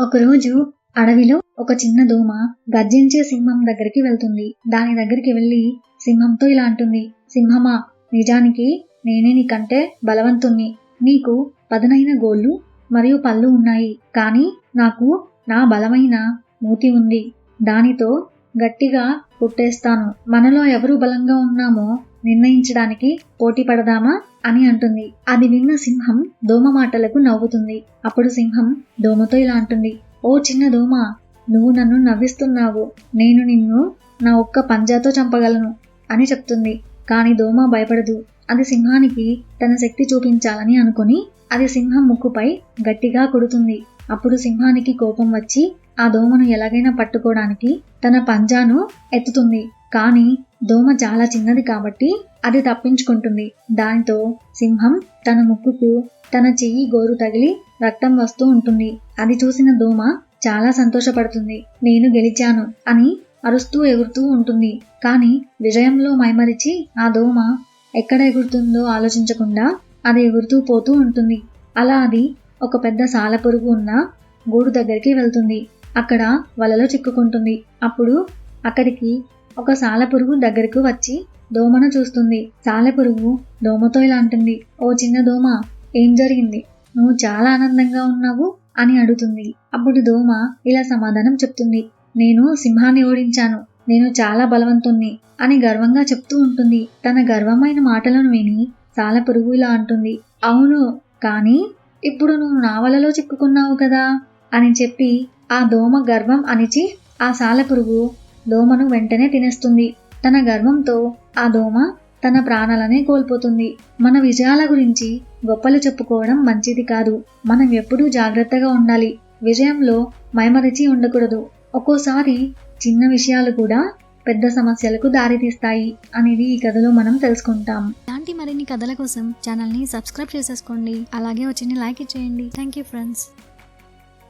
ఒకరోజు అడవిలో ఒక చిన్న దోమ గర్జించే సింహం దగ్గరికి వెళ్తుంది. దాని దగ్గరికి వెళ్లి సింహంతో ఇలా అంటుంది, సింహమా, నిజానికి నేనే నీకంటే బలవంతుణ్ణి. నీకు పదునైన గోళ్ళు మరియు పళ్ళు ఉన్నాయి, కానీ నాకు నా బలమైన మూతి ఉంది. దానితో గట్టిగా కుట్టేస్తాను. మనలో ఎవరు బలంగా ఉన్నామో నిర్ణయించడానికి పోటీ పడదామా అని అంటుంది. అది విన్న సింహం దోమ మాటలకు నవ్వుతుంది. అప్పుడు సింహం దోమతో ఇలా అంటుంది, ఓ చిన్న దోమ, నువ్వు నన్ను నవ్విస్తున్నావు. నేను నిన్ను నా ఒక్క పంజాతో చంపగలను అని చెప్తుంది. కాని దోమ భయపడదు. అది సింహానికి తన శక్తి చూపించాలని అనుకుని అది సింహం ముక్కుపై గట్టిగా కొడుతుంది. అప్పుడు సింహానికి కోపం వచ్చి ఆ దోమను ఎలాగైనా పట్టుకోవడానికి తన పంజాను ఎత్తుతుంది. కానీ దోమ చాలా చిన్నది కాబట్టి అది తప్పించుకుంటుంది. దానితో సింహం తన ముక్కుకు తన చెయ్యి గోరు తగిలి రక్తం వస్తూ ఉంటుంది. అది చూసిన దోమ చాలా సంతోషపడుతుంది. నేను గెలిచాను అని అరుస్తూ ఎగురుతూ ఉంటుంది. కానీ విజయంలో మైమరిచి ఆ దోమ ఎక్కడ ఎగురుతుందో ఆలోచించకుండా అది ఎగురుతూ పోతూ ఉంటుంది. అలా అది ఒక పెద్ద సాలెపురుగు ఉన్న గూడు దగ్గరికి వెళ్తుంది. అక్కడ వలలో చిక్కుకుంటుంది. అప్పుడు అక్కడికి ఒక సాలెపురుగు దగ్గరకు వచ్చి దోమను చూస్తుంది. సాలెపురుగు దోమతో ఇలా అంటుంది, ఓ చిన్న దోమ, ఏం జరిగింది? నువ్వు చాలా ఆనందంగా ఉన్నావు అని అడుగుతుంది. అప్పుడు దోమ ఇలా సమాధానం చెప్తుంది, నేను సింహాన్ని ఓడించాను. నేను చాలా బలవంతుణ్ణి అని గర్వంగా చెప్తూ ఉంటుంది. తన గర్వమైన మాటలను విని సాలెపురుగు ఇలా అంటుంది, అవును, కానీ ఇప్పుడు నువ్వు నా వలలో చిక్కుకున్నావు కదా అని చెప్పి ఆ దోమ గర్వం అణిచి ఆ సాలెపురుగు దోమను వెంటనే తినేస్తుంది. తన గర్వంతో ఆ దోమ తన ప్రాణాలనే కోల్పోతుంది. మన విజయాల గురించి గొప్పలు చెప్పుకోవడం మంచిది కాదు. మనం ఎప్పుడూ జాగ్రత్తగా ఉండాలి. విజయంలో మైమరిచి ఉండకూడదు. ఒక్కోసారి చిన్న విషయాలు కూడా పెద్ద సమస్యలకు దారితీస్తాయి అనేది ఈ కథలో మనం తెలుసుకుంటాం. ఇలాంటి మరిన్ని కథల కోసం ఛానల్ని సబ్స్క్రైబ్ చేసేసుకోండి. అలాగే వచ్చిన లైక్ ఇచ్చేయండి. Thank you friends.